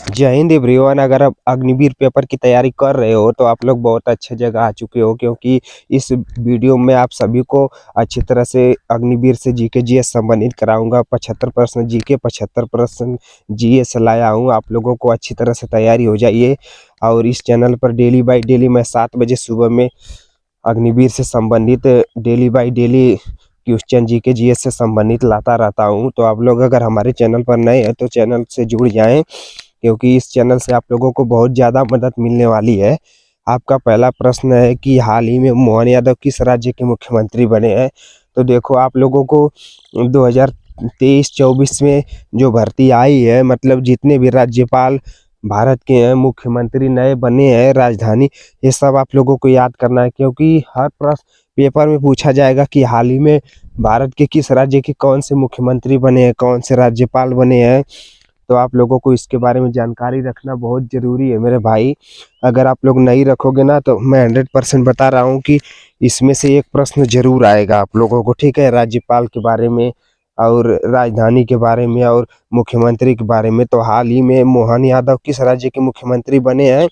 जय हिंद एवरीवन। अगर आप अग्निवीर पेपर की तैयारी कर रहे हो तो आप लोग बहुत अच्छे जगह आ चुके हो, क्योंकि इस वीडियो में आप सभी को अच्छी तरह से अग्निवीर से जीके जीएस संबंधित कराऊंगा। 75 प्रश्न जीके, 75 प्रश्न जीएस लाया हूँ। आप लोगों को अच्छी तरह से तैयारी हो जाइए। और इस चैनल पर डेली बाई डेली मैं 7 बजे सुबह में अग्निवीर से संबंधित daily by daily question GK GS से संबंधित लाता रहता हूँ। तो आप लोग अगर हमारे चैनल पर नए हैं तो चैनल से जुड़ जाएं, क्योंकि इस चैनल से आप लोगों को बहुत ज़्यादा मदद मिलने वाली है। आपका पहला प्रश्न है कि हाल ही में मोहन यादव किस राज्य के मुख्यमंत्री बने हैं। तो देखो, आप लोगों को 2023-24 में जो भर्ती आई है, मतलब जितने भी राज्यपाल भारत के हैं, मुख्यमंत्री नए बने हैं, राजधानी, ये सब आप लोगों को याद करना है, क्योंकि हर प्रश्न पेपर में पूछा जाएगा कि हाल ही में भारत के किस राज्य के कौन से मुख्यमंत्री बने हैं, कौन से राज्यपाल बने हैं। तो आप लोगों को इसके बारे में जानकारी रखना बहुत ज़रूरी है मेरे भाई। अगर आप लोग नहीं रखोगे ना तो मैं 100% बता रहा हूँ कि इसमें से एक प्रश्न जरूर आएगा आप लोगों को, ठीक है, राज्यपाल के बारे में और राजधानी के बारे में और मुख्यमंत्री के बारे में। तो हाल ही में मोहन यादव किस राज्य के मुख्यमंत्री बने हैं?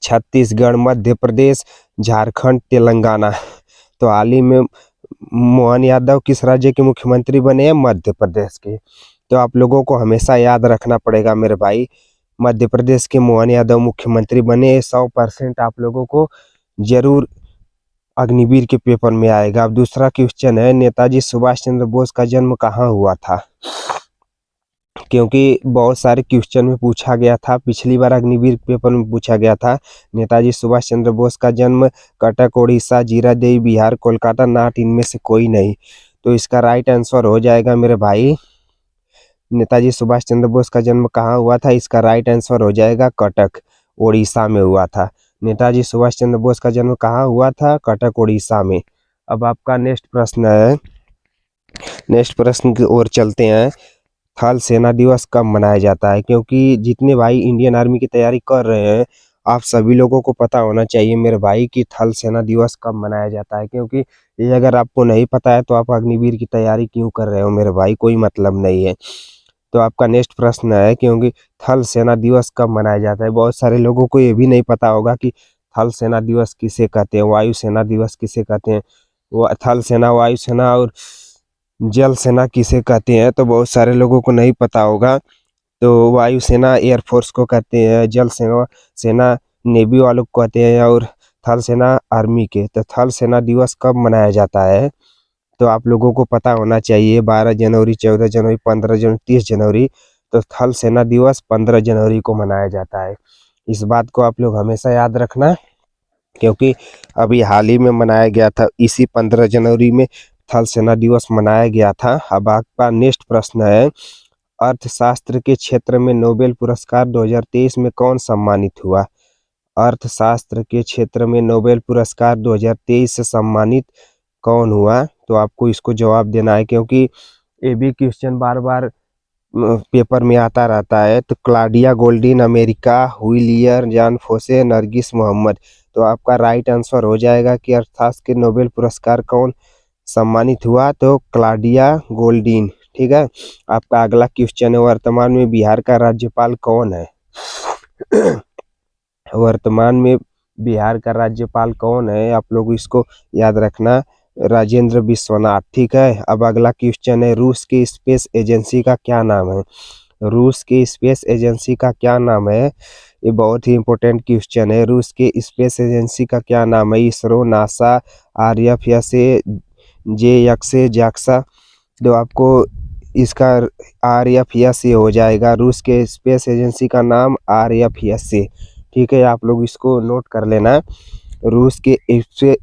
छत्तीसगढ़, मध्य प्रदेश, झारखंड, तेलंगाना। तो हाल ही में मोहन यादव किस राज्य के मुख्यमंत्री बने हैं? मध्य प्रदेश के। तो आप लोगों को हमेशा याद रखना पड़ेगा मेरे भाई, मध्य प्रदेश के मोहन यादव मुख्यमंत्री बने। 100% आप लोगों को जरूर अग्निवीर के पेपर में आएगा। अब दूसरा क्वेश्चन है, नेताजी सुभाष चंद्र बोस का जन्म कहाँ हुआ था? क्योंकि बहुत सारे क्वेश्चन में पूछा गया था, पिछली बार अग्निवीर पेपर में पूछा गया था। नेताजी सुभाष चंद्र बोस का जन्म कटक, उड़ीसा, जीरादेई, बिहार, कोलकाता, नाट, इनमें से कोई नहीं। तो इसका राइट आंसर हो जाएगा मेरे भाई, नेताजी सुभाष चंद्र बोस का जन्म कहाँ हुआ था? इसका राइट आंसर हो जाएगा कटक, उड़ीसा में हुआ था। नेताजी सुभाष चंद्र बोस का जन्म कहाँ हुआ था? कटक, उड़ीसा में। अब आपका नेक्स्ट प्रश्न है, नेक्स्ट प्रश्न की ओर चलते हैं। थल सेना दिवस कब मनाया जाता है? क्योंकि जितने भाई इंडियन आर्मी की तैयारी कर रहे हैं, आप सभी लोगों को पता होना चाहिए मेरे भाई कि थल सेना दिवस कब मनाया जाता है। क्योंकि ये अगर आपको नहीं पता है तो आप अग्निवीर की तैयारी क्यों कर रहे हो मेरे भाई, कोई मतलब नहीं है। तो आपका नेक्स्ट प्रश्न है, क्योंकि थल सेना दिवस कब मनाया जाता है? बहुत सारे लोगों को ये भी नहीं पता होगा कि थल सेना दिवस किसे कहते हैं, वायु सेना दिवस किसे कहते हैं, वो थल सेना, वायु सेना और जल सेना किसे कहते हैं। तो बहुत सारे लोगों को नहीं पता होगा। तो वायु सेना एयरफोर्स को कहते हैं, जल सेना सेना नेवी वालों को कहते हैं, और थल सेना आर्मी के। तो थल सेना दिवस कब मनाया जाता है? तो आप लोगों को पता होना चाहिए, 12 जनवरी, 14 जनवरी, 15 जनवरी, 30 जनवरी। तो थल सेना दिवस 15 जनवरी को मनाया जाता है। इस बात को आप लोग हमेशा याद रखना, क्योंकि अभी हाल ही में मनाया गया था, इसी 15 जनवरी में थल सेना दिवस मनाया गया था। अब आपका नेक्स्ट प्रश्न है, अर्थशास्त्र के क्षेत्र में नोबेल पुरस्कार 2023 में कौन सम्मानित हुआ? अर्थशास्त्र के क्षेत्र में नोबेल पुरस्कार 2023 से सम्मानित कौन हुआ? तो आपको इसको जवाब देना है, क्योंकि ये भी क्वेश्चन बार बार पेपर में आता रहता है। तो क्लाडिया गोल्डिन, अमेरिका, हुइलियर, जॉन फोसे, नरगिस मोहम्मद। तो आपका राइट आंसर हो जाएगा कि अर्थशास्त्र के नोबेल पुरस्कार कौन सम्मानित हुआ? तो क्लाडिया गोल्डिन, ठीक है। आपका अगला क्वेश्चन है, वर्तमान में बिहार का राज्यपाल कौन है? वर्तमान में बिहार का राज्यपाल कौन है? आप लोग इसको याद रखना, राजेंद्र विश्वनाथ, ठीक है। अब अगला क्वेश्चन है, रूस की स्पेस एजेंसी का क्या नाम है? रूस की स्पेस एजेंसी का क्या नाम है? ये बहुत ही इंपॉर्टेंट क्वेश्चन है। रूस के स्पेस एजेंसी का क्या नाम है? ISRO, NASA, RFSA, JAXA, JAXA. तो आपको इसका आरएफएसए हो जाएगा। रूस के स्पेस एजेंसी का नाम आरएफएसए, ठीक है। आप लोग इसको नोट कर लेना, रूस के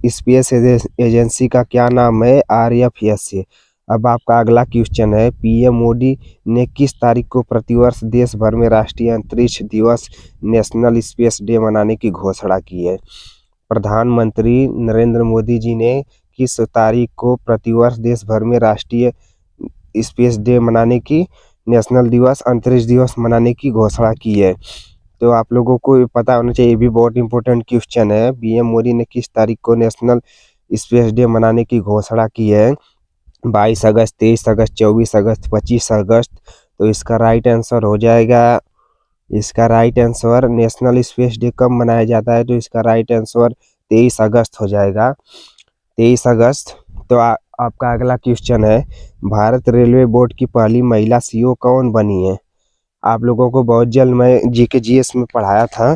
स्पेस एजेंसी का क्या नाम है? आरएफएसए। अब आपका अगला क्वेश्चन है, पीएम मोदी ने किस तारीख को प्रतिवर्ष देश भर में राष्ट्रीय अंतरिक्ष दिवस, नेशनल स्पेस डे मनाने की घोषणा की है? प्रधानमंत्री नरेंद्र मोदी जी ने किस तारीख को प्रतिवर्ष देश भर में राष्ट्रीय स्पेस डे मनाने की, नेशनल दिवस, अंतरिक्ष दिवस मनाने की घोषणा की है? तो आप लोगों को पता होना चाहिए, ये भी बहुत इंपॉर्टेंट क्वेश्चन है। पीएम मोदी ने किस तारीख को नेशनल स्पेस डे मनाने की घोषणा की है? 22 अगस्त, 23 अगस्त, 24 अगस्त, 25 अगस्त। तो इसका राइट आंसर हो जाएगा इसका right answer national space day कब मनाया जाता है, तो इसका राइट आंसर 23 अगस्त हो जाएगा, 23 अगस्त। तो आपका अगला क्वेश्चन है, भारत रेलवे बोर्ड की पहली महिला सीईओ कौन बनी है। आप लोगों को बहुत जल्द मैं जीके जीएस में पढ़ाया था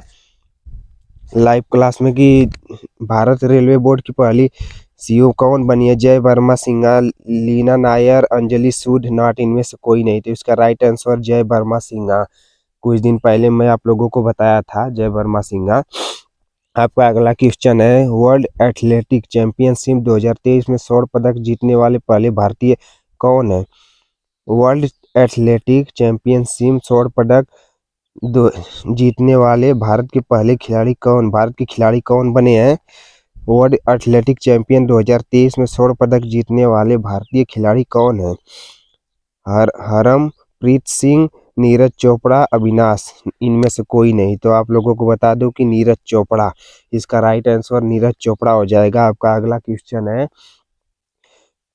लाइव क्लास में कि भारत रेलवे बोर्ड की पहली सीईओ कौन बनी है, जय वर्मा सिन्हा, लीना नायर, अंजलि सूद, नॉट, इनमें से कोई नहीं। तो इसका राइट आंसर जय वर्मा सिन्हा। कुछ दिन पहले मैं आप लोगों को बताया था जय वर्मा सिन्हा। आपका अगला क्वेश्चन है, वर्ल्ड एथलेटिक चैंपियनशिप 2023 में स्वर्ण पदक जीतने वाले पहले भारतीय कौन है। वर्ल्ड एथलेटिक चैंपियनशिप स्वर्ण पदक जीतने वाले भारत के खिलाड़ी कौन बने हैं। वर्ल्ड एथलेटिक चैंपियन 2023 में स्वर्ण पदक जीतने वाले भारतीय खिलाड़ी कौन है। हरमप्रीत सिंह, नीरज चोपड़ा, अविनाश, इनमें से कोई नहीं। तो आप लोगों को बता दूं कि नीरज चोपड़ा, इसका राइट आंसर नीरज चोपड़ा हो जाएगा। आपका अगला क्वेश्चन है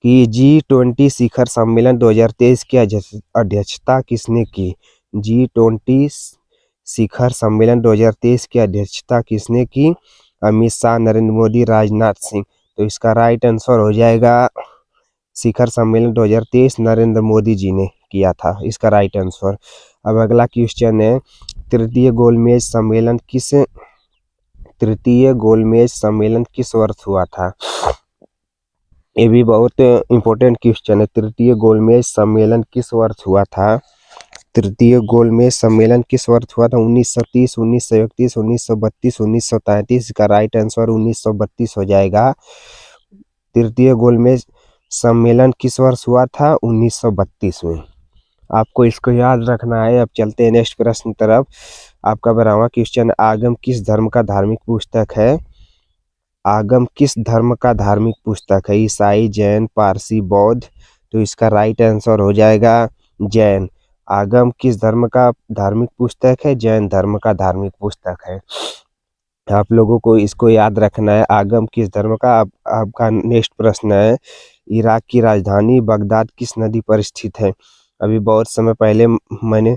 कि G20 शिखर सम्मेलन 2023 की अध्यक्षता किसने की। G20 शिखर सम्मेलन 2023 की अध्यक्षता किसने की। अमित शाह, नरेंद्र मोदी, राजनाथ सिंह। तो इसका राइट आंसर हो जाएगा शिखर सम्मेलन 2023 नरेंद्र मोदी जी ने किया था, इसका राइट आंसर। अब अगला क्वेश्चन है, तृतीय गोलमेज सम्मेलन किस वर्ष हुआ था। ये भी बहुत इंपॉर्टेंट क्वेश्चन है। तृतीय गोलमेज सम्मेलन किस वर्ष हुआ था। तृतीय गोलमेज सम्मेलन किस वर्ष हुआ था। 1930, 1931, 1932, 1933। इसका राइट आंसर 1932 हो जाएगा। तृतीय गोलमेज सम्मेलन किस वर्ष हुआ था, 1932 में। आपको इसको याद रखना है। अब चलते हैं नेक्स्ट प्रश्न तरफ। आपका 12वां क्वेश्चन, आगम किस धर्म का धार्मिक पुस्तक है। आगम किस धर्म का धार्मिक पुस्तक है। ईसाई, जैन, पारसी, बौद्ध। तो इसका राइट आंसर हो जाएगा जैन। आगम किस धर्म का धार्मिक पुस्तक है, जैन धर्म का धार्मिक पुस्तक है। आप लोगों को इसको याद रखना है, आगम किस धर्म का। आपका नेक्स्ट प्रश्न है, इराक की राजधानी बगदाद किस नदी पर स्थित है। अभी बहुत समय पहले मैंने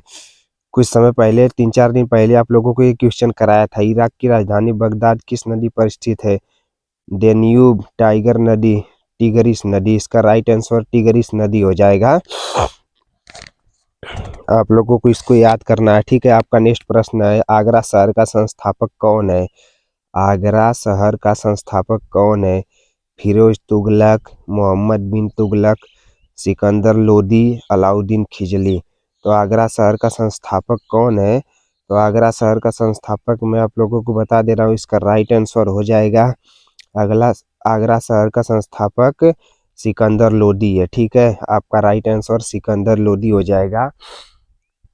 कुछ समय पहले 3-4 दिन पहले आप लोगों को ये क्वेश्चन कराया था। इराक की राजधानी बगदाद किस नदी पर स्थित है। डेन्यूब, टाइगर नदी, टिग्रिस नदी। इसका राइट आंसर टिग्रिस नदी हो जाएगा। आप लोगों को इसको याद करना है, ठीक है। आपका नेक्स्ट प्रश्न है, आगरा शहर का संस्थापक कौन है। आगरा शहर का संस्थापक कौन है। फिरोज तुगलक, मोहम्मद बिन तुगलक, सिकंदर लोदी, अलाउद्दीन खिजली। तो आगरा शहर का संस्थापक कौन है। तो आगरा शहर का संस्थापक मैं आप लोगों को बता दे रहा हूँ, इसका राइट आंसर हो जाएगा आगरा शहर का संस्थापक सिकंदर लोदी है, ठीक है। आपका राइट आंसर सिकंदर लोदी हो जाएगा।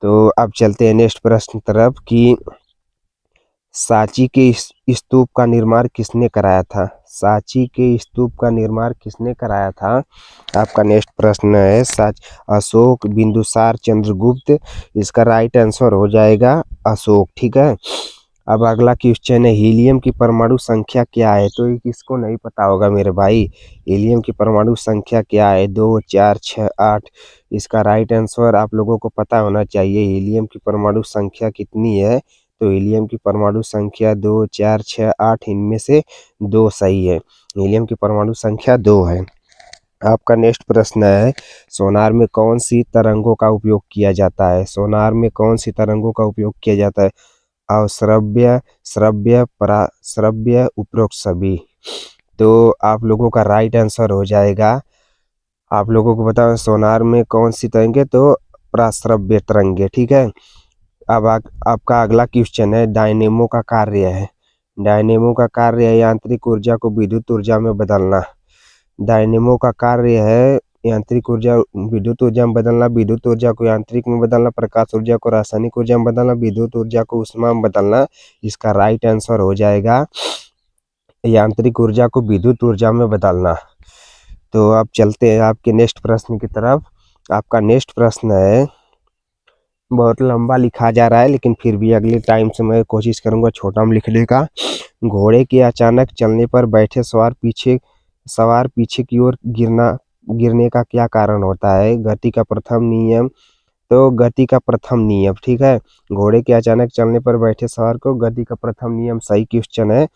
तो अब चलते हैं नेक्स्ट प्रश्न तरफ कि सांची के स्तूप का निर्माण किसने कराया था। सांची के स्तूप का निर्माण किसने कराया था। आपका नेक्स्ट प्रश्न है, अशोक, बिंदुसार, चंद्रगुप्त। इसका राइट आंसर हो जाएगा अशोक, ठीक है। अब अगला क्वेश्चन है, हीलियम की परमाणु संख्या क्या है। तो ये किसको नहीं पता होगा मेरे भाई। हीलियम की परमाणु संख्या क्या है, 2, 4, 6, 8। इसका राइट आंसर आप लोगों को पता होना चाहिए, हीलियम की परमाणु संख्या कितनी है। तो हीलियम की परमाणु संख्या 2, 4, 6, 8, इनमें से 2 सही है। हीलियम की परमाणु संख्या 2 है। आपका नेक्स्ट प्रश्न है, सोनार में कौन सी तरंगों का उपयोग किया जाता है। सोनार में कौन सी तरंगों का उपयोग किया जाता है। अवश्रव्य, श्रव्य, पराश्रव्य, उपरोक्त सभी। तो आप लोगों का राइट आंसर हो जाएगा, आप लोगों को बताओ सोनार में कौन सी तरंगे, तो पराश्रव्य तरंगे, ठीक है। अब आपका अगला क्वेश्चन है, डायनेमो का कार्य है। डायनेमो का कार्य है यांत्रिक ऊर्जा को विद्युत ऊर्जा में बदलना। डायनेमो का कार्य है यांत्रिक ऊर्जा विद्युत ऊर्जा में बदलना, विद्युत ऊर्जा को यांत्रिक में बदलना, प्रकाश ऊर्जा को रासायनिक ऊर्जा में बदलना, विद्युत ऊर्जा को ऊष्मा में बदलना। इसका राइट आंसर हो जाएगा यांत्रिक ऊर्जा को विद्युत ऊर्जा में बदलना। तो अब चलते हैं आपके नेक्स्ट प्रश्न की तरफ। आपका नेक्स्ट प्रश्न है, बहुत लंबा लिखा जा रहा है लेकिन फिर भी अगले टाइम से मैं कोशिश करूंगा छोटा में लिखने का। घोड़े के अचानक चलने पर बैठे सवार पीछे की ओर गिरने का क्या कारण होता है। गति का प्रथम नियम। तो गति का प्रथम नियम, ठीक है। घोड़े के अचानक चलने पर बैठे सवार को गति का प्रथम नियम सही क्वेश्चन है।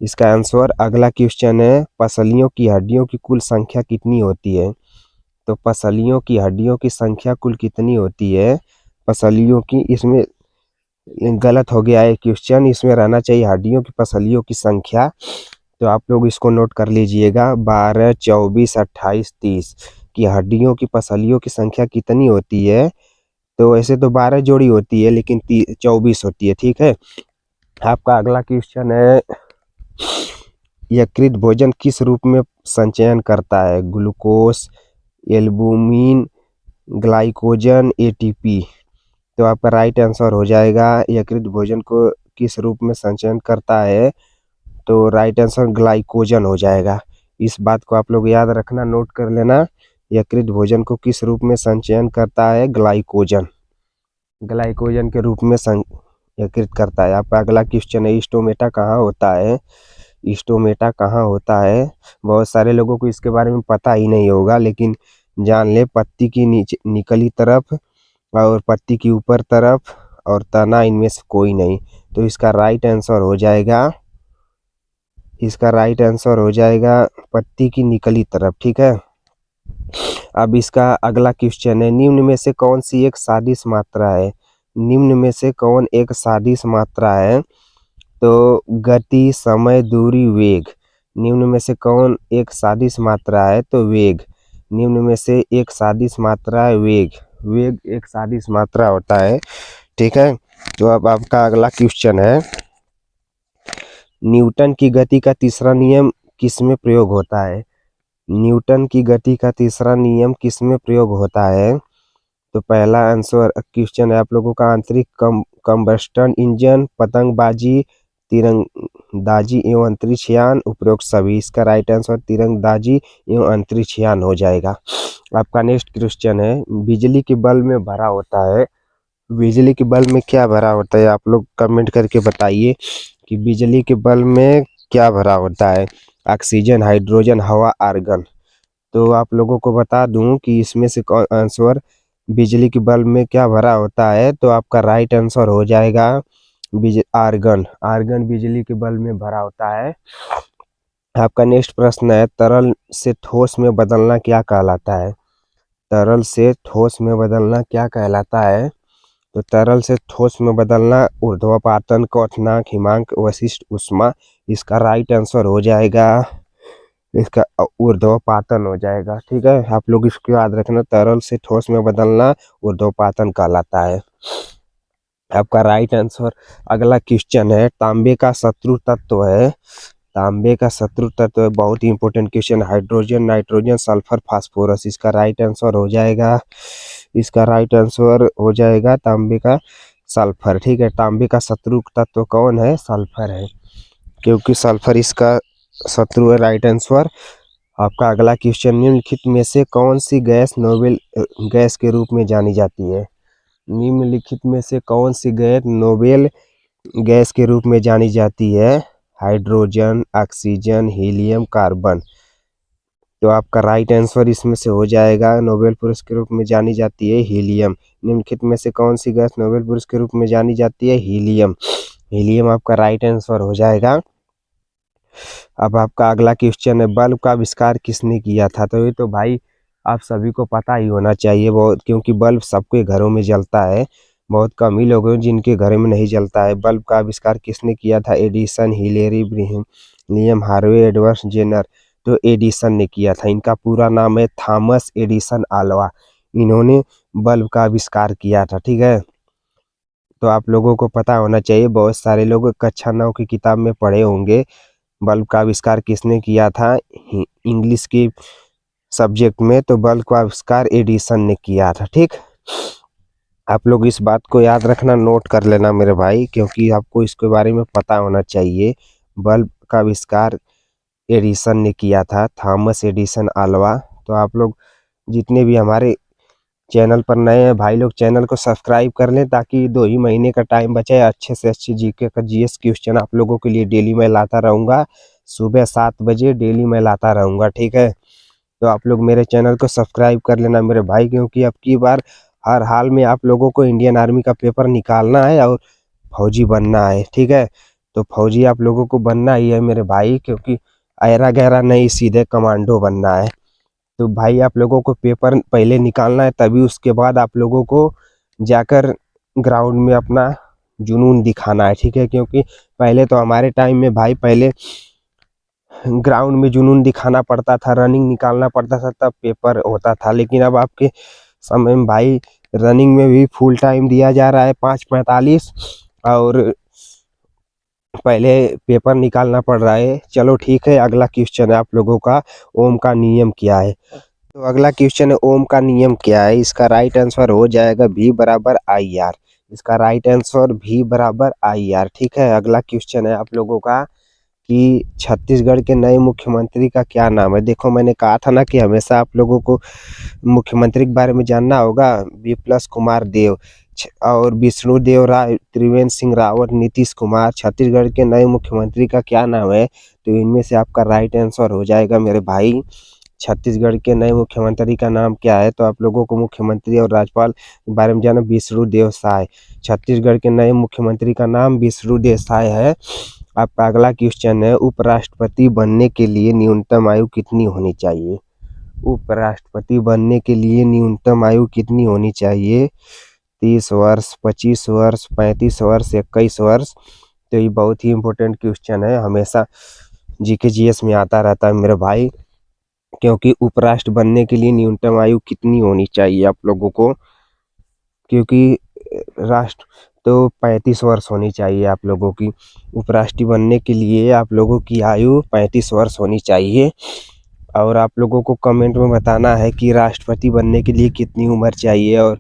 इसका आंसर अगला क्वेश्चन है, पसलियों की हड्डियों की कुल संख्या कितनी होती है। तो पसलियों की हड्डियों की संख्या कुल कितनी होती है, पसलियों की, इसमें गलत हो गया है क्वेश्चन, इसमें रहना चाहिए हड्डियों की पसलियों की संख्या। तो आप लोग इसको नोट कर लीजिएगा, 12, 24, 28, 30 की हड्डियों की पसलियों की संख्या कितनी होती है। तो ऐसे तो 12 जोड़ी होती है, लेकिन 24 होती है, ठीक है। आपका अगला क्वेश्चन है, यकृत भोजन किस रूप में संचयन करता है, ग्लूकोज, एल्बुमिन, ग्लाइकोजन, एटीपी। तो आपका राइट आंसर हो जाएगा, यकृत भोजन को किस रूप में संचयन करता है, तो राइट आंसर ग्लाइकोजन हो जाएगा। इस बात को आप लोग याद रखना, नोट कर लेना, यकृत भोजन को किस रूप में संचयन करता है, ग्लाइकोजन, ग्लाइकोजन के रूप में यकृत करता है। आपका अगला क्वेश्चन है, स्टोमेटा कहाँ होता है, स्टोमेटा कहाँ होता है। बहुत सारे लोगों को इसके बारे में पता ही नहीं होगा, लेकिन जान ले, पत्ती की नीचे निकली तरफ और पत्ती की ऊपर तरफ और तना, इनमें से कोई नहीं। तो इसका राइट आंसर हो जाएगा, इसका राइट आंसर हो जाएगा पत्ती की निकली तरफ, ठीक है। अब इसका अगला क्वेश्चन है, निम्न में से कौन सी एक सादिश मात्रा है, निम्न में से कौन एक सादिश मात्रा है। तो गति, समय, दूरी, वेग, निम्न में से कौन एक सादिश मात्रा है, तो वेग, निम्न में से एक सादिश मात्रा है वेग, वेग एक सादिश मात्रा होता है, ठीक है। तो अब आपका अगला क्वेश्चन है, न्यूटन की गति का तीसरा नियम किस में प्रयोग होता है, न्यूटन की गति का तीसरा नियम किस में प्रयोग होता है। तो पहला आंसर क्वेश्चन है आप लोगों का, आंतरिक कंबस्टन इंजन, पतंगबाजी, तीरंदाजी एवं अंतरिक्ष यान, उपरोक्त सभी। इसका राइट आंसर तीरंदाजी एवं अंतरिक्ष यान हो जाएगा। आपका नेक्स्ट क्वेश्चन है, बिजली के बल्ब में भरा होता है, बिजली के बल्ब में क्या भरा होता है, आप लोग कमेंट करके बताइए कि बिजली के बल्ब में क्या भरा होता है, ऑक्सीजन, हाइड्रोजन, हवा, आर्गन। तो आप लोगों को बता दूं कि इसमें से आंसर बिजली के बल्ब में क्या भरा होता है, तो आपका राइट आंसर हो जाएगा आर्गन, आर्गन बिजली के बल्ब में भरा होता है। आपका नेक्स्ट प्रश्न है, तरल से ठोस में बदलना क्या कहलाता है, तरल से ठोस में बदलना क्या कहलाता है। तो तरल से ठोस में बदलना ऊर्ध्वपातन, क्वथनांक, हिमांक, वशिष्ठ ऊष्मा। इसका राइट आंसर हो जाएगा, इसका ऊर्ध्वपातन हो जाएगा, ठीक है। आप लोग इसको याद रखना, तरल से ठोस में बदलना ऊर्ध्वपातन कहलाता है। आपका राइट आंसर अगला क्वेश्चन है, तांबे का शत्रु तत्व है, तांबे का शत्रु तत्व है, बहुत ही important question, hydrogen, nitrogen, sulphur, phosphorus. इसका राइट आंसर हो जाएगा, इसका राइट आंसर हो जाएगा तांबे का सल्फर, ठीक है। तांबे का शत्रु तत्व कौन है, सल्फर है, क्योंकि सल्फर इसका शत्रु है, राइट आंसर। आपका अगला क्वेश्चन, निम्नलिखित में से कौन सी गैस नोबेल गैस के रूप में जानी जाती है, निम्नलिखित में से कौन सी गैस नोबेल गैस के रूप में जानी जाती है, हाइड्रोजन, ऑक्सीजन, हीलियम, कार्बन। तो आपका राइट आंसर इसमें से हो जाएगा, नोबेल पुरस्कार के रूप में जानी जाती है हीलियम। निम्नलिखित में से कौन सी गैस नोबेल पुरस्कार के रूप में जानी जाती है, हीलियम, हीलियम आपका राइट आंसर हो जाएगा। अब आपका अगला क्वेश्चन है, बल्ब का आविष्कार किसने किया था। तो ये तो भाई आप सभी को पता ही होना चाहिए बहुत, क्योंकि बल्ब सबके घरों में जलता है, बहुत कम ही लोग हैं जिनके घर में नहीं जलता है। बल्ब का आविष्कार किसने किया था, Edison, Hillary, William Harvey, Edward Jenner. तो एडिसन ने किया था, इनका पूरा नाम है थॉमस एडिसन आल्वा, इन्होंने बल्ब का आविष्कार किया था, ठीक है। तो आप लोगों को पता होना चाहिए, बहुत सारे लोग कक्षा 9 की किताब में पढ़े होंगे बल्ब का आविष्कार किसने किया था इंग्लिश की सब्जेक्ट में। तो बल्ब का आविष्कार एडिसन ने किया था, ठीक। आप लोग इस बात को याद रखना, नोट कर लेना मेरे भाई, क्योंकि आपको इसके बारे में पता होना चाहिए। बल्ब का आविष्कार एडिसन ने किया था, थॉमस एडिसन आल्वा। तो आप लोग जितने भी हमारे चैनल पर नए हैं भाई लोग, चैनल को सब्सक्राइब कर लें, ताकि 2 ही महीने का टाइम बचा है, अच्छे से अच्छे जीके का जीएस क्वेश्चन आप लोगों के लिए डेली मैं लाता रहूँगा, सुबह 7 बजे डेली मैं लाता रहूँगा, ठीक है। तो आप लोग मेरे चैनल को सब्सक्राइब कर लेना मेरे भाई, क्योंकि अब की बार हर हाल में आप लोगों को इंडियन आर्मी का पेपर निकालना है और फौजी बनना है, ठीक है। तो फौजी आप लोगों को बनना ही है मेरे भाई, क्योंकि ऐरा गैरा नहीं, सीधे कमांडो बनना है। तो भाई आप लोगों को पेपर पहले निकालना है, तभी उसके बाद आप लोगों को जाकर ग्राउंड में अपना जुनून दिखाना है, ठीक है। क्योंकि पहले तो हमारे टाइम में भाई, पहले ग्राउंड में जुनून दिखाना पड़ता था, रनिंग निकालना पड़ता था, तब पेपर होता था। लेकिन अब आपके समय में भाई रनिंग में भी फुल टाइम दिया जा रहा है 5:45, और पहले पेपर निकालना पड़ रहा है। चलो ठीक है, अगला क्वेश्चन है आप लोगों का, ओम का नियम क्या है। तो अगला क्वेश्चन है, ओम का नियम क्या है। इसका राइट आंसर हो जाएगा V बराबर IR। इसका राइट आंसर V बराबर IR, ठीक है। अगला क्वेश्चन है आप लोगों का कि छत्तीसगढ़ के नए मुख्यमंत्री का क्या नाम है। देखो मैंने कहा था ना कि हमेशा आप लोगों को मुख्यमंत्री के बारे में जानना होगा। B+ कुमार देव और विष्णुदेव राय, त्रिवेंद्र सिंह रावत, नीतीश कुमार, छत्तीसगढ़ के नए मुख्यमंत्री का क्या नाम है। तो इनमें से आपका राइट आंसर हो जाएगा मेरे भाई, छत्तीसगढ़ के नए मुख्यमंत्री का नाम क्या है। तो आप लोगों को मुख्यमंत्री और राज्यपाल के बारे में जाना, विष्णुदेव साय। छत्तीसगढ़ के नए मुख्यमंत्री का नाम विष्णुदेव साय है। आपका अगला क्वेश्चन है, उपराष्ट्रपति बनने के लिए न्यूनतम आयु कितनी होनी चाहिए। उपराष्ट्रपति बनने के लिए न्यूनतम आयु कितनी होनी चाहिए। 30 वर्ष, 25 वर्ष, 35 वर्ष, 21 वर्ष। तो ये बहुत ही इम्पोर्टेंट क्वेश्चन है, हमेशा GK GS में आता रहता है मेरे भाई। क्योंकि उपराष्ट्र बनने के लिए न्यूनतम आयु कितनी होनी चाहिए आप लोगों को, क्योंकि राष्ट्र तो 35 वर्ष होनी चाहिए आप लोगों की। उपराष्ट्रपति बनने के लिए आप लोगों की आयु 35 वर्ष होनी चाहिए। और आप लोगों को कमेंट में बताना है कि राष्ट्रपति बनने के लिए कितनी उम्र चाहिए और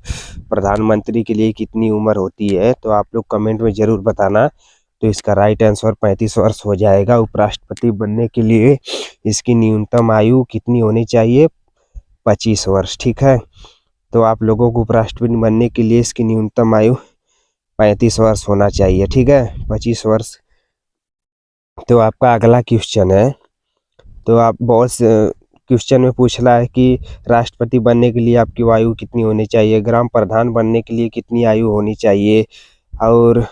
प्रधानमंत्री के लिए कितनी उम्र होती है। तो आप लोग कमेंट में ज़रूर बताना। तो इसका राइट आंसर 35 वर्ष हो जाएगा। उपराष्ट्रपति बनने के लिए इसकी न्यूनतम आयु कितनी होनी चाहिए, 25 वर्ष, ठीक है। तो आप लोगों को उपराष्ट्रपति बनने के लिए इसकी न्यूनतम आयु 35 वर्ष होना चाहिए, ठीक है, 25 वर्ष। तो आपका अगला क्वेश्चन है, तो आप बहुत क्वेश्चन में पूछ रहा है कि राष्ट्रपति बनने के लिए आपकी आयु कितनी होनी चाहिए, ग्राम प्रधान बनने के लिए कितनी आयु होनी चाहिए, और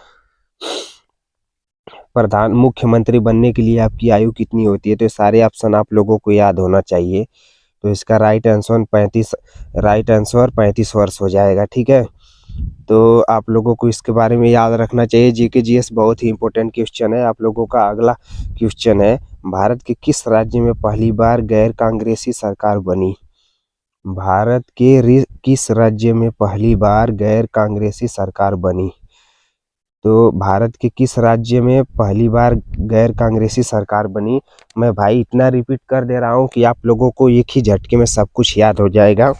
प्रधान मुख्यमंत्री बनने के लिए आपकी आयु कितनी होती है। तो सारे ऑप्शन आप लोगों को याद होना चाहिए। तो इसका राइट आंसर 35 वर्ष हो जाएगा, ठीक है। तो आप लोगों को इसके बारे में याद रखना चाहिए। GK GS बहुत ही इंपॉर्टेंट क्वेश्चन है। आप लोगों का अगला क्वेश्चन है, भारत के किस राज्य में पहली बार गैर कांग्रेसी सरकार बनी। भारत के किस राज्य में पहली बार गैर कांग्रेसी सरकार बनी। तो भारत के किस राज्य में पहली बार गैर कांग्रेसी सरकार बनी। मैं भाई इतना रिपीट कर दे रहा हूँ कि आप लोगों को एक ही झटके में सब कुछ याद हो जाएगा।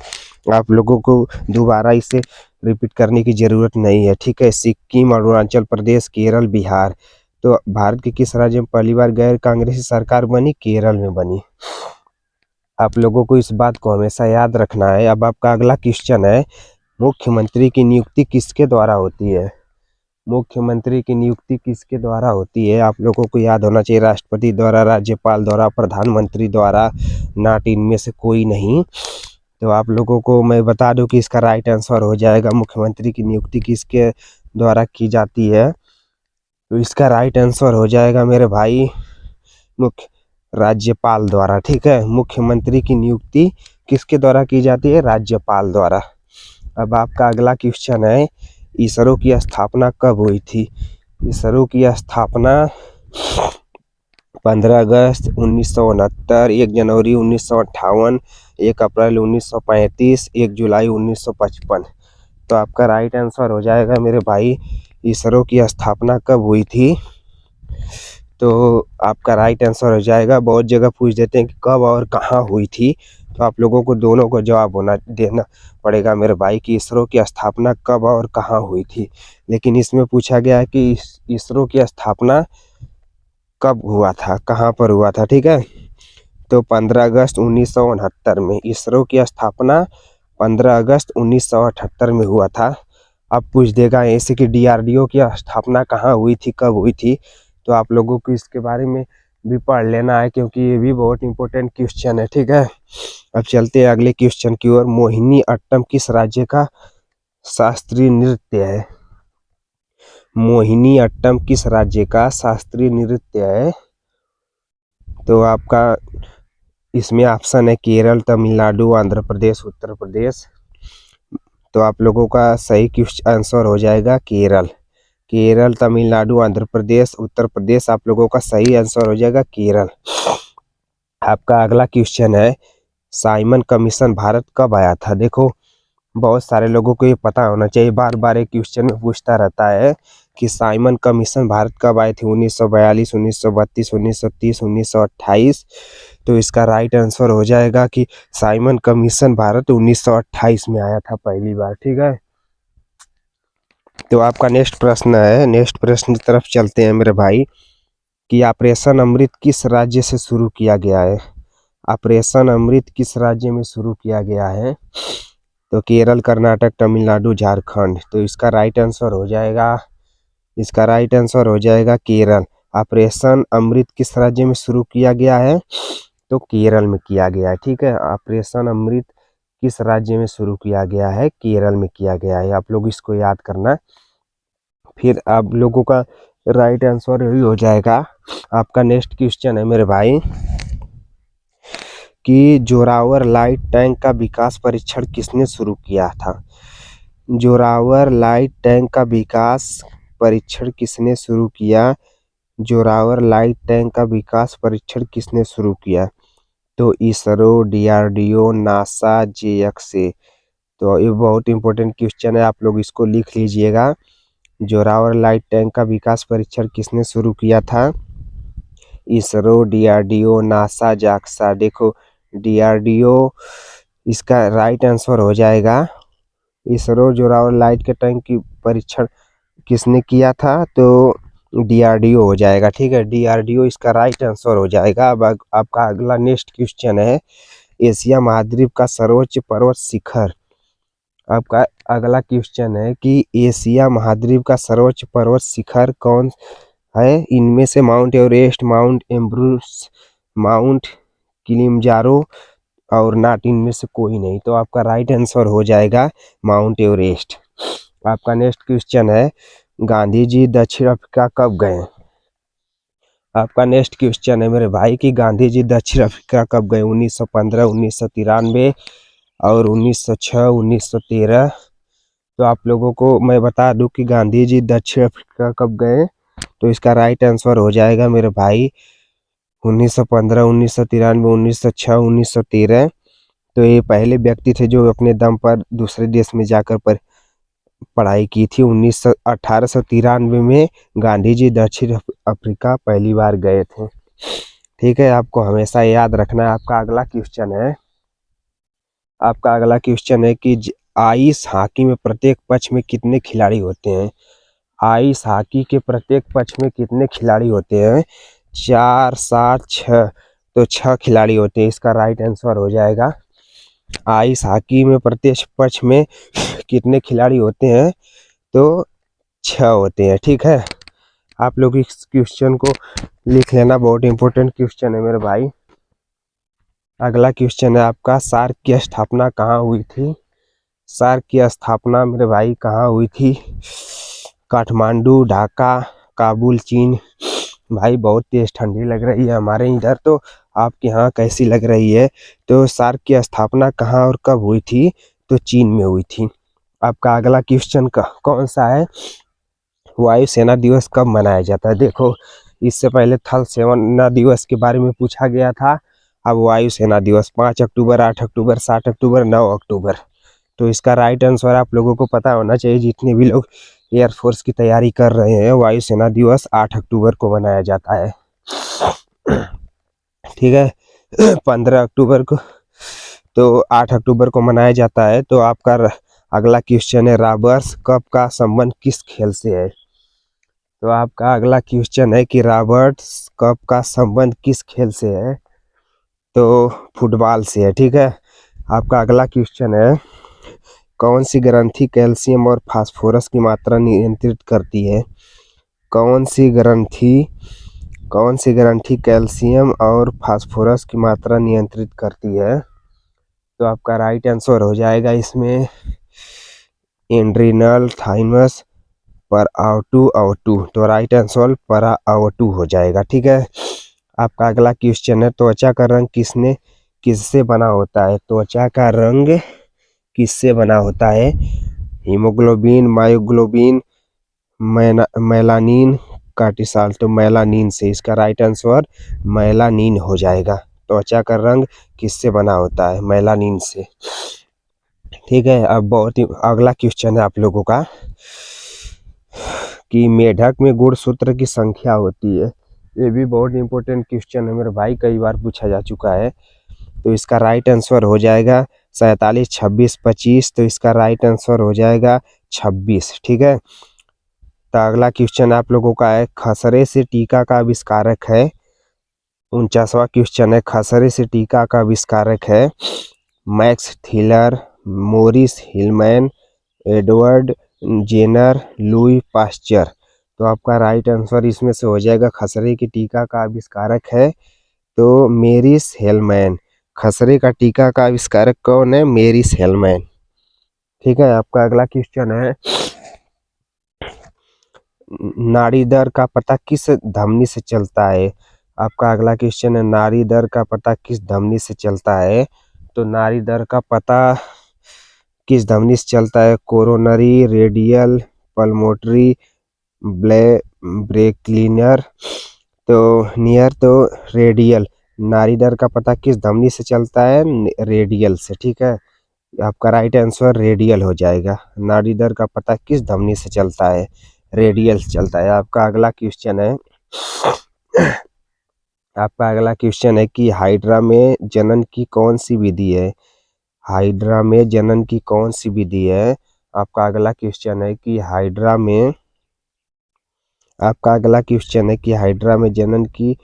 आप लोगों को दोबारा इसे रिपीट करने की ज़रूरत नहीं है, ठीक है। सिक्किम, अरुणाचल प्रदेश, केरल, बिहार। तो भारत के किस राज्य में पहली बार गैर कांग्रेसी सरकार बनी, केरल में बनी। आप लोगों को इस बात को हमेशा याद रखना है। अब आपका अगला क्वेश्चन है, मुख्यमंत्री की नियुक्ति किसके द्वारा होती है। मुख्यमंत्री की नियुक्ति किसके द्वारा होती है, आप लोगों को याद होना चाहिए। राष्ट्रपति द्वारा, राज्यपाल द्वारा, प्रधानमंत्री द्वारा, नॉट इनमें से कोई नहीं। तो आप लोगों को मैं बता दूं कि इसका राइट आंसर हो जाएगा, मुख्यमंत्री की नियुक्ति किसके द्वारा की जाती है। तो इसका राइट आंसर हो जाएगा मेरे भाई, राज्यपाल द्वारा, ठीक है। मुख्यमंत्री की नियुक्ति किसके द्वारा की जाती है, राज्यपाल द्वारा। अब आपका अगला क्वेश्चन है, इसरो की स्थापना कब हुई थी। इसरो की स्थापना 15 अगस्त 1969, 1 जनवरी 1958, 1 अप्रैल 1935, 1 जुलाई 1955। तो आपका राइट आंसर हो जाएगा मेरे भाई, इसरो की स्थापना कब हुई थी। तो आपका राइट आंसर हो जाएगा, बहुत जगह पूछ देते हैं कि कब और कहाँ हुई थी। तो आप लोगों को दोनों को जवाब देना पड़ेगा मेरे भाई कि इसरो की स्थापना कब और कहाँ हुई थी। लेकिन इसमें पूछा गया है कि इसरो की स्थापना कब हुआ था, कहाँ पर हुआ था, ठीक है। तो 15 अगस्त 1969 में इसरो की स्थापना 15 अगस्त 1978 में हुआ था। अब पूछ देगा ऐसे कि DRDO की स्थापना कहाँ हुई थी, कब हुई थी। तो आप लोगों को इसके बारे में भी पढ़ लेना है, क्योंकि ये भी बहुत इंपॉर्टेंट क्वेश्चन है, ठीक है। अब चलते हैं अगले क्वेश्चन की ओर। मोहिनी अट्टम किस राज्य का शास्त्रीय नृत्य है? मोहिनी अट्टम किस राज्य का शास्त्रीय नृत्य है? तो आपका इसमें ऑप्शन है केरल, तमिलनाडु, आंध्र प्रदेश, उत्तर प्रदेश। तो आप लोगों का सही आंसर हो जाएगा केरल। केरल, तमिलनाडु, आंध्र प्रदेश, उत्तर प्रदेश, आप लोगों का सही आंसर हो जाएगा केरल। आपका अगला क्वेश्चन है साइमन कमीशन भारत कब आया था? देखो बहुत सारे लोगों को ये पता होना चाहिए, बार बार एक क्वेश्चन में पूछता रहता है कि साइमन कमीशन भारत कब आए थे, 1942, 1932, 1930, 1928। तो इसका राइट आंसर हो जाएगा कि साइमन कमीशन भारत 1928 में आया था पहली बार। ठीक है, तो आपका नेक्स्ट प्रश्न है, नेक्स्ट प्रश्न की तरफ चलते हैं मेरे भाई, कि ऑपरेशन अमृत किस राज्य से शुरू किया गया है? ऑपरेशन अमृत किस राज्य में शुरू किया गया है? तो केरल, कर्नाटक, तमिलनाडु, झारखंड। तो इसका राइट आंसर हो जाएगा, इसका राइट आंसर हो जाएगा केरल। ऑपरेशन अमृत किस राज्य में शुरू किया गया है? तो केरल में किया गया है। ठीक है, ऑपरेशन अमृत किस राज्य में शुरू किया गया है? केरल में किया गया है। आप लोग इसको याद करना, फिर आप लोगों का राइट आंसर यही हो जाएगा। आपका नेक्स्ट क्वेश्चन है मेरे भाई कि जोरावर लाइट टैंक का विकास परीक्षण किसने शुरू किया था? जोरावर लाइट टैंक का विकास परीक्षण किसने शुरू किया? जोरावर लाइट टैंक का विकास परीक्षण किसने शुरू किया? तो इसरो, डीआरडीओ, नासा, जेएक्सए। तो ये बहुत इंपॉर्टेंट क्वेश्चन है, आप लोग इसको लिख लीजिएगा। जोरावर लाइट टैंक का विकास परीक्षण किसने शुरू किया था? ISRO, DRDO, NASA, JAXA. देखो डीआरडीओ इसका राइट आंसर हो जाएगा। इसरो जोरावर लाइट के टैंक की परीक्षण किसने किया था? तो डीआरडीओ हो जाएगा। ठीक है, डीआरडीओ इसका राइट आंसर हो जाएगा। अब आपका अगला नेक्स्ट क्वेश्चन है एशिया महाद्वीप का सर्वोच्च पर्वत शिखर। आपका अगला क्वेश्चन है कि एशिया महाद्वीप का सर्वोच्च पर्वत शिखर कौन है? इनमें से Mount Everest, Mount Elbrus, Mount Kilimanjaro और नॉट, इनमें से कोई नहीं। तो आपका राइट आंसर हो जाएगा माउंट एवरेस्ट। आपका नेक्स्ट क्वेश्चन है गांधी जी दक्षिण अफ्रीका कब गए? आपका नेक्स्ट क्वेश्चन है मेरे भाई कि गांधी जी दक्षिण अफ्रीका कब गए? 1915, 1993 और 1906, 1913। तो आप लोगों को मैं बता दूं कि गांधी जी दक्षिण अफ्रीका कब गए। तो इसका राइट आंसर हो जाएगा मेरे भाई 1915, 1993, 1906, 1913। तो ये पहले व्यक्ति थे जो अपने दम पर दूसरे देश में जाकर पढ़ाई की थी। 1893 में गांधी जी दक्षिण अफ्रीका पहली बार गए थे। ठीक है, आपको हमेशा याद रखना है। आपका अगला क्वेश्चन है, आपका अगला क्वेश्चन है कि आइस हॉकी में प्रत्येक पक्ष में कितने खिलाड़ी होते हैं? आइस हॉकी के प्रत्येक पक्ष में कितने खिलाड़ी होते हैं? 4, 7, 6। तो 6 खिलाड़ी होते हैं। इसका राइट आंसर हो जाएगा। आइस हॉकी में प्रत्येक पक्ष में कितने खिलाड़ी होते हैं? तो 6 होते हैं। ठीक है, आप लोग इस क्वेश्चन को लिख लेना, बहुत इंपॉर्टेंट क्वेश्चन है मेरे भाई। अगला क्वेश्चन है आपका सार्क की स्थापना कहाँ हुई थी? सार्क की स्थापना मेरे भाई कहाँ हुई थी? काठमांडू, ढाका, काबुल, चीन। भाई बहुत तेज ठंडी लग रही है हमारे इधर, तो आपके यहाँ कैसी लग रही है? तो सार्क की स्थापना कहाँ और कब हुई थी? तो चीन में हुई थी। आपका अगला क्वेश्चन कौन सा है? वायुसेना दिवस कब मनाया जाता है? देखो इससे पहले थल सेना दिवस के बारे में पूछा गया था। अब वायुसेना दिवस 5 अक्टूबर, 8 अक्टूबर, 7 अक्टूबर, 9 अक्टूबर। तो इसका राइट आंसर आप लोगों को पता होना चाहिए, जितने भी लोग एयरफोर्स की तैयारी कर रहे हैं। वायुसेना दिवस 8 अक्टूबर को मनाया जाता है। ठीक है, 15 अक्टूबर को, तो 8 अक्टूबर को मनाया जाता है। तो आपका अगला क्वेश्चन है रॉबर्ट्स कप का संबंध किस खेल से है? तो आपका अगला क्वेश्चन है कि रॉबर्ट्स कप का संबंध किस खेल से है? तो फुटबॉल से है। ठीक है, आपका अगला क्वेश्चन है कौन सी ग्रंथि कैल्शियम और फास्फोरस की मात्रा नियंत्रित करती है? कौन सी ग्रंथि कैल्शियम और फास्फोरस की मात्रा नियंत्रित करती है? तो आपका राइट आंसर हो जाएगा इसमें एड्रिनल थाइमस पर आउटू, तो राइट आंसर परा आउटू हो जाएगा। ठीक है, आपका अगला क्वेश्चन है, त्वचा का रंग किससे बना होता है? त्वचा का रंग किससे बना होता है? हीमोग्लोबिन, मायोग्लोबिन, मेलानिन, कार्टिसाल, तो मेलानिन से। इसका राइट आंसर मेलानिन हो जाएगा। त्वचा का रंग किससे बना होता है? मेलानिन से। ठीक है, अब बहुत ही अगला क्वेश्चन है आप लोगों का कि मेढक में गुणसूत्र की संख्या होती है। ये भी बहुत इंपॉर्टेंट क्वेश्चन है मेरे भाई, कई बार पूछा जा चुका है। तो इसका राइट आंसर हो जाएगा 47, 26, 25। तो इसका राइट आंसर हो जाएगा 26। ठीक है, तो अगला क्वेश्चन आप लोगों का है, खसरे से टीका का आविष्कारक है। 49वां क्वेश्चन है, खसरे से टीका का आविष्कारक है Max Theiler, Maurice Hilleman, Edward Jenner, Louis Pasteur. तो आपका राइट आंसर इसमें से हो जाएगा, खसरे की टीका का आविष्कारक है तो मेरिस हेलमैन। खसरे का टीका का आविष्कारक कौन है? मेरिस हेलमैन। ठीक है, आपका अगला क्वेश्चन है, नाड़ी दर का पता किस धमनी से चलता है? आपका अगला क्वेश्चन है, नाड़ी दर का पता किस धमनी से चलता है? तो नाड़ी दर का पता किस धमनी से चलता है? कोरोनरी, रेडियल, पल्मोटरी, ब्रेकलिनर, तो नियर, तो रेडियल। नाड़ी दर का पता किस धमनी से चलता है? रेडियल से। ठीक है, आपका राइट आंसर रेडियल हो जाएगा। नाड़ी दर का पता किस धमनी से चलता है? रेडियल से चलता है। आपका अगला क्वेश्चन है, आपका अगला क्वेश्चन है कि हाइड्रा में जनन की कौन सी विधि है? हाइड्रा में जनन की कौन सी विधि है? आपका अगला क्वेश्चन है कि हाइड्रा में हाइड्रा में जनन की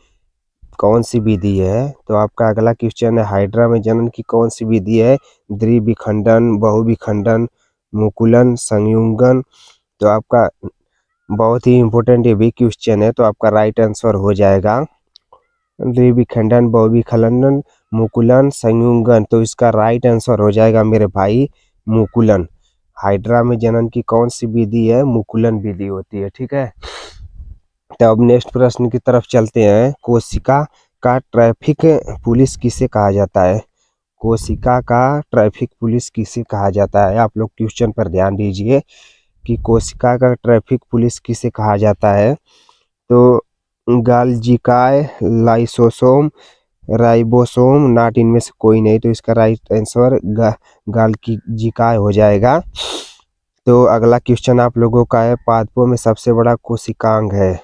कौन सी विधि है? तो आपका अगला क्वेश्चन है, हाइड्रा में जनन की कौन सी विधि है? द्विविखंडन, बहुविखंडन, मुकुलन, संयुगन। तो आपका बहुत ही इंपॉर्टेंट ये भी क्वेश्चन है, तो आपका राइट आंसर हो जाएगा द्विविखंडन, बहुविखंडन, मुकुलन, संयुगन। तो इसका राइट आंसर हो जाएगा मेरे भाई मुकुलन। हाइड्रा में जनन की कौन सी विधि है? मुकुलन विधि होती है। ठीक है, तो अब नेक्स्ट प्रश्न की तरफ चलते हैं, कोशिका का ट्रैफिक पुलिस किसे कहा जाता है? कोशिका का ट्रैफिक पुलिस किसे कहा जाता है? आप लोग क्वेश्चन पर ध्यान दीजिए कि कोशिका का ट्रैफिक पुलिस किसे कहा जाता है। तो गाल्जिकाय, लाइसोसोम, राइबोसोम, नाट इनमें से कोई नहीं। तो इसका राइट आंसर गाल्जिकाय हो जाएगा। तो अगला क्वेश्चन आप लोगों का है, पादपों में सबसे बड़ा कोशिकांग है।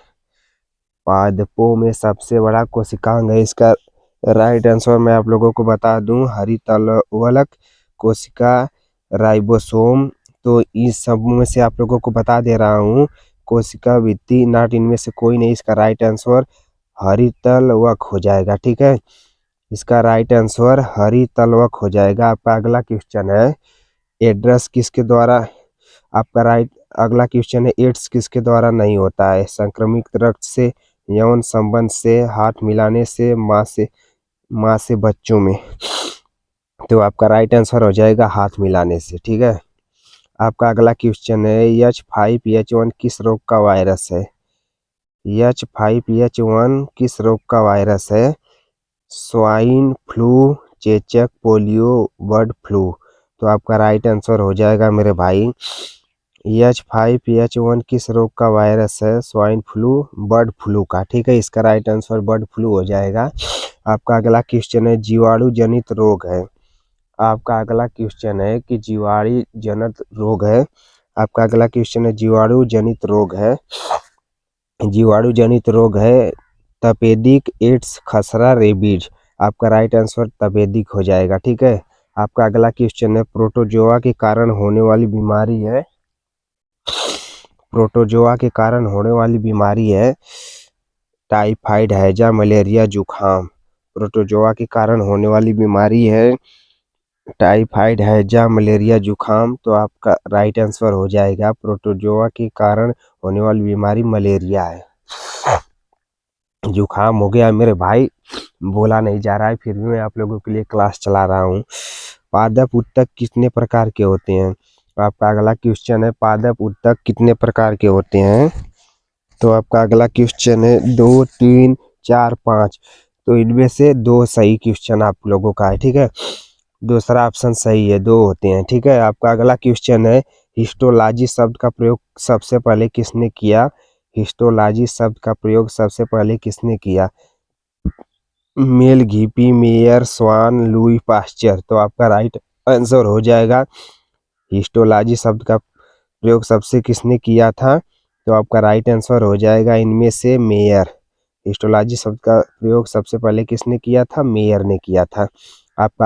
पादपों में सबसे बड़ा कोशिकांग है, इसका राइट आंसर मैं आप लोगों को बता दूं, हरितलवलक कोशिका, राइबोसोम। तो इस सब में से आप लोगों को बता दे रहा हूं, कोशिका भित्ति, नाट इनमें से कोई नहीं। इसका राइट आंसर हरितलवक हो जाएगा। ठीक है, इसका राइट आंसर हरितलवक हो जाएगा। आपका अगला क्वेश्चन है, एड्स किसके द्वारा, आपका राइट अगला क्वेश्चन है, एड्स किसके द्वारा नहीं होता है? संक्रमित रक्त से, यौन संबंध से, हाथ मिलाने से, माँ से बच्चों में। तो आपका राइट आंसर हो जाएगा हाथ मिलाने से। ठीक है, आपका अगला क्वेश्चन है, H5N1 किस रोग का वायरस है? H5N1 किस रोग का वायरस है? स्वाइन फ्लू, चेचक, पोलियो, बर्ड फ्लू। तो आपका राइट आंसर हो जाएगा मेरे भाई H5N1 किस रोग का वायरस है? स्वाइन फ्लू, बर्ड फ्लू का। ठीक है, इसका राइट आंसर बर्ड फ्लू हो जाएगा। आपका अगला क्वेश्चन है, जीवाणु जनित रोग है। आपका अगला क्वेश्चन है कि जीवाणु जनित रोग है। आपका अगला क्वेश्चन है, जीवाणु जनित रोग है। जीवाणु जनित रोग है तपेदिक, एड्स, खसरा, रेबीज। आपका राइट आंसर तपेदिक हो जाएगा। ठीक है, आपका अगला क्वेश्चन है, प्रोटोजोआ के कारण होने वाली बीमारी है। प्रोटोजोआ के कारण होने वाली बीमारी है टाइफाइड, हैजा, मलेरिया, जुखाम। प्रोटोजोआ के कारण होने वाली बीमारी है टाइफाइड, हैजा, मलेरिया, जुखाम। तो आपका राइट आंसर हो जाएगा, प्रोटोजोआ के कारण होने वाली बीमारी मलेरिया है। जुखाम हो गया मेरे भाई, बोला नहीं जा रहा है, फिर भी मैं आप लोगों के लिए क्लास चला रहा हूँ। पादप उत्तक कितने प्रकार के होते हैं? आपका अगला क्वेश्चन है पादप उत्तक कितने प्रकार के होते हैं। तो आपका अगला क्वेश्चन है 2, 3, 4, 5। तो इनमें से 2 सही क्वेश्चन आप लोगों का है, ठीक है। दूसरा ऑप्शन सही है, 2 होते हैं, ठीक है। आपका अगला क्वेश्चन है हिस्टोलॉजी शब्द का प्रयोग सबसे पहले किसने किया। हिस्टोलॉजी शब्द का प्रयोग सबसे पहले किसने किया। मेल घिपी, मेयर, स्वान, लुई पास्चर। तो आपका राइट आंसर हो जाएगा हिस्टोलॉजी शब्द का प्रयोग सबसे किसने किया था। तो आपका राइट आंसर हो जाएगा इनमें से मेयर। हिस्टोलॉजी शब्द का प्रयोग सबसे पहले किसने किया था, मेयर ने किया था। आपका